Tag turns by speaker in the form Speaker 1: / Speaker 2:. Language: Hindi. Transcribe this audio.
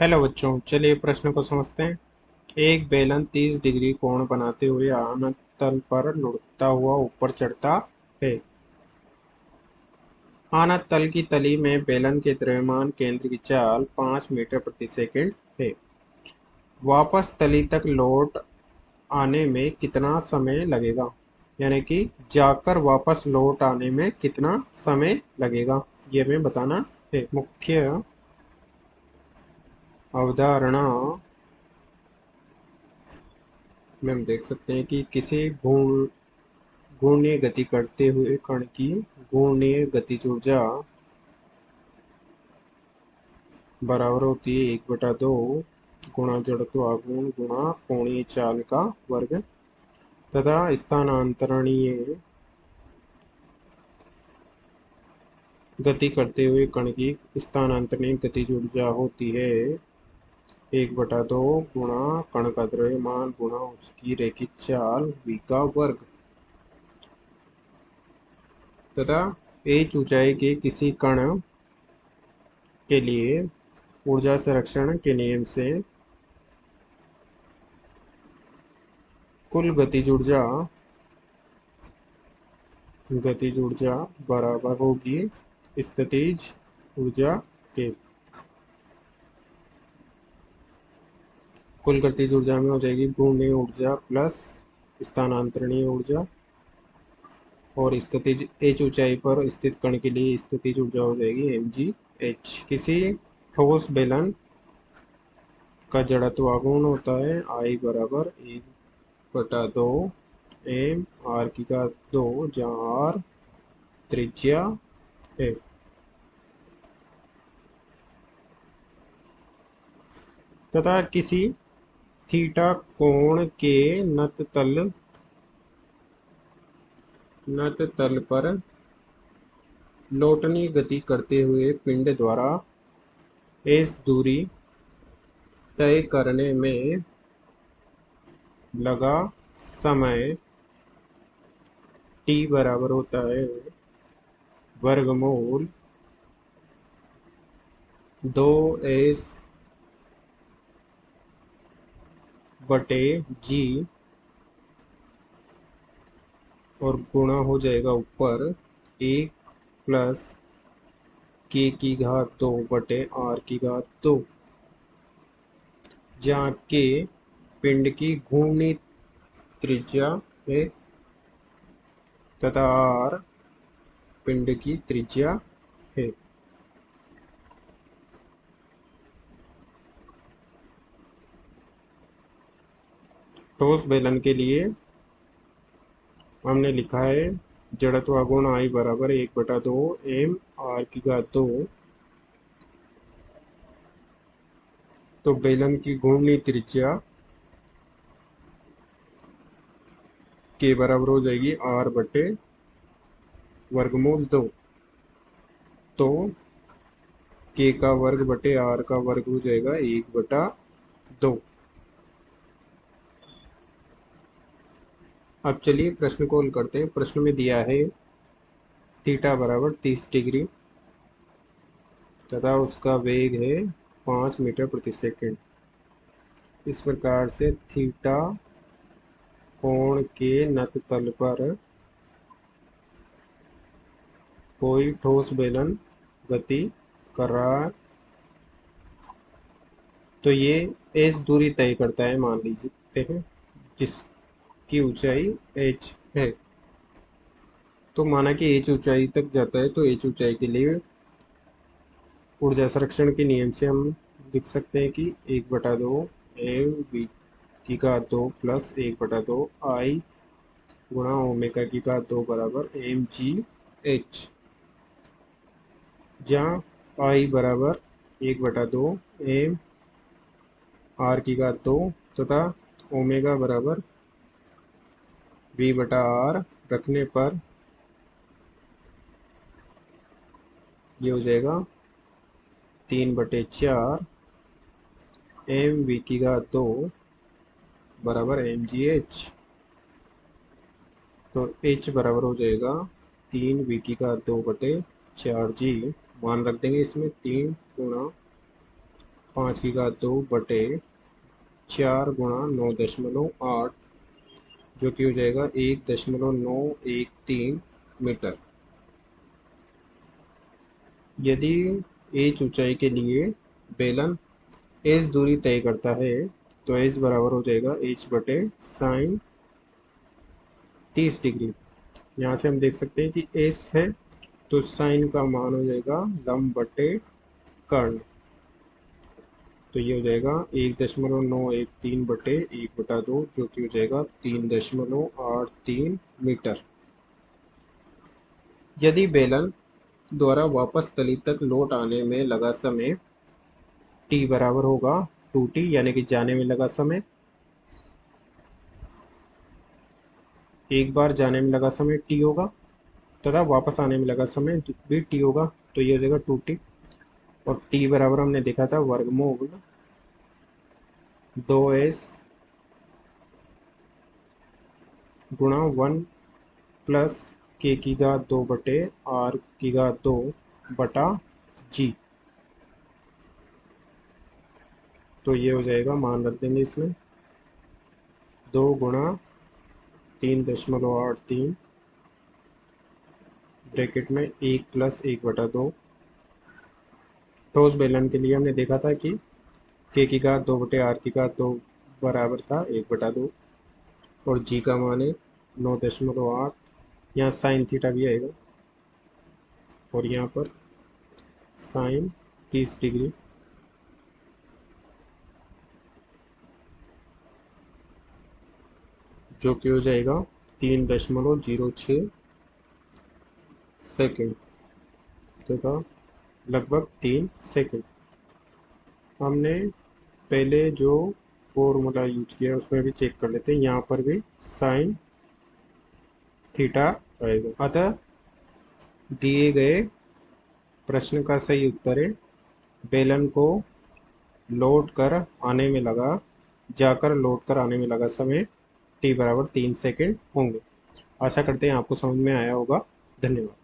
Speaker 1: हेलो बच्चों, चलिए प्रश्न को समझते हैं। एक बेलन 30 डिग्री कोण बनाते हुए अनंत तल पर लुढ़कता हुआ ऊपर चढ़ता है। अनंत तल की तली में बेलन के द्रव्यमान केंद्र की चाल 5 मीटर प्रति सेकंड है। वापस तली तक लौट आने में कितना समय लगेगा? यानी कि जाकर वापस लौट आने में कितना समय लगेगा, ये हमें बताना है। मुख्य अवधारणा में हम देख सकते हैं कि किसी घूर्णनीय गति करते हुए कण की घूर्णनीय गतिज ऊर्जा बराबर होती है 1/2 गुणा जड़त्वाघूर्ण गुणा कोणीय चाल का वर्ग तथा स्थानांतरणीय गति करते हुए कण की स्थानांतरणीय गतिज ऊर्जा होती है 1/2 गुणा कण का द्रव्यमान गुणा उसकी रैखिक चाल v का वर्ग तथा h ऊंचाई के किसी कण के लिए ऊर्जा संरक्षण के नियम से कुल गतिज ऊर्जा बराबर होगी स्थितिज ऊर्जा के। कुल गतिज ऊर्जा में हो जाएगी घूर्णनीय ऊर्जा प्लस स्थानांतरणीय ऊर्जा और स्थितिज h ऊंचाई पर स्थित कण के लिए स्थितिज ऊर्जा हो जाएगी mgh। किसी ठोस बेलन का जड़त्व आघूर्ण होता है I बराबर 1/2 एम आर की घात 2 जहाँ आर त्रिज्या है तथा किसी थीटा कोण के नत तल पर लौटनी गति करते हुए पिंड द्वारा इस दूरी तय करने में लगा समय t बराबर होता है वर्गमूल 2s बटे g और गुणा हो जाएगा ऊपर 1 प्लस k की घात 2 बटे r की घात 2 जहाँ k पिंड की घूर्णी त्रिज्या है तथा r पिंड की त्रिज्या है। ठोस बेलन के लिए हमने लिखा है जड़त्व गुण I बराबर 1/2 एम आर की घात 2। तो बेलन की घूर्णी त्रिज्या के बराबर हो जाएगी r बटे वर्गमूल 2। तो k का वर्ग बटे r का वर्ग हो जाएगा 1/2। अब चलिए प्रश्न को हल करते हैं। प्रश्न में दिया है थीटा बराबर 30 डिग्री तथा उसका वेग है 5 मीटर प्रति सेकंड। इस प्रकार से थीटा कोण के नत तल पर कोई ठोस बेलन गति कर रहा है तो ये एस दूरी तय करता है, मान लीजिए हैं जिसकी ऊंचाई h है। तो माना कि h ऊंचाई तक जाता है तो h ऊंचाई के लिए ऊर्जा संरक्षण के नियम से हम लिख सकते हैं कि 1/2 एम वी की घात 2 प्लस 1/2 आई गुणा ओमेगा की घात 2 बराबर mgh, जहाँ आई बराबर 1/2 एम आर की घात 2 तथा ओमेगा बराबर v/r रखने पर ये हो जाएगा 3/4 एम वी की घात 2 बराबर mgh। तो h बराबर हो जाएगा 3v की घात 2/4g। मान रख देंगे इसमें 3 गुणा 5 की घात 2 बटे 4 × 9.8, जो कि हो जाएगा 1.913 मीटर। यदि एच ऊंचाई के लिए बेलन एच दूरी तय करता है तो एच बराबर हो जाएगा एच बटे साइन 30 डिग्री। यहाँ से हम देख सकते हैं कि एस है तो साइन का मान हो जाएगा लंब बटे कर्ण। तो ये हो जाएगा 1.913 बटे 1/2, जो कि हो जाएगा 3.83 मीटर। यदि बेलन द्वारा वापस तली तक लौट आने में लगा समय t बराबर होगा 2t, यानी कि जाने में लगा समय, एक बार जाने में लगा समय t होगा तथा वापस आने में लगा समय भी t होगा, तो ये हो जाएगा 2t। और t बराबर हमने देखा था वर्गमूल 2s गुणा 1 प्लस k की घात 2 बटे r की घात 2 बटा g। तो ये हो जाएगा, मान रख देंगे इसमें, 2 × 3.83 ब्रैकेट में 1 + 1/2। ठोस बेलन के लिए हमने देखा था कि k की घात 2 बटे r की घात 2 बराबर था 1/2, और g का मान है 9.8। यहाँ साइन थीटा भी आएगा और यहाँ पर साइन 30 डिग्री, जो कि हो जाएगा 3.06 सेकेंड तथा लगभग 3 सेकेंड। हमने पहले जो फॉर्मूला यूज किया उसमें भी चेक कर लेते हैं, यहाँ पर भी साइन थीटा आएगा। अतः दिए गए प्रश्न का सही उत्तर है बेलन को लौट कर आने में लगा जाकर लौट कर आने में लगा समय t बराबर 3 सेकेंड होंगे। आशा करते हैं आपको समझ में आया होगा। धन्यवाद।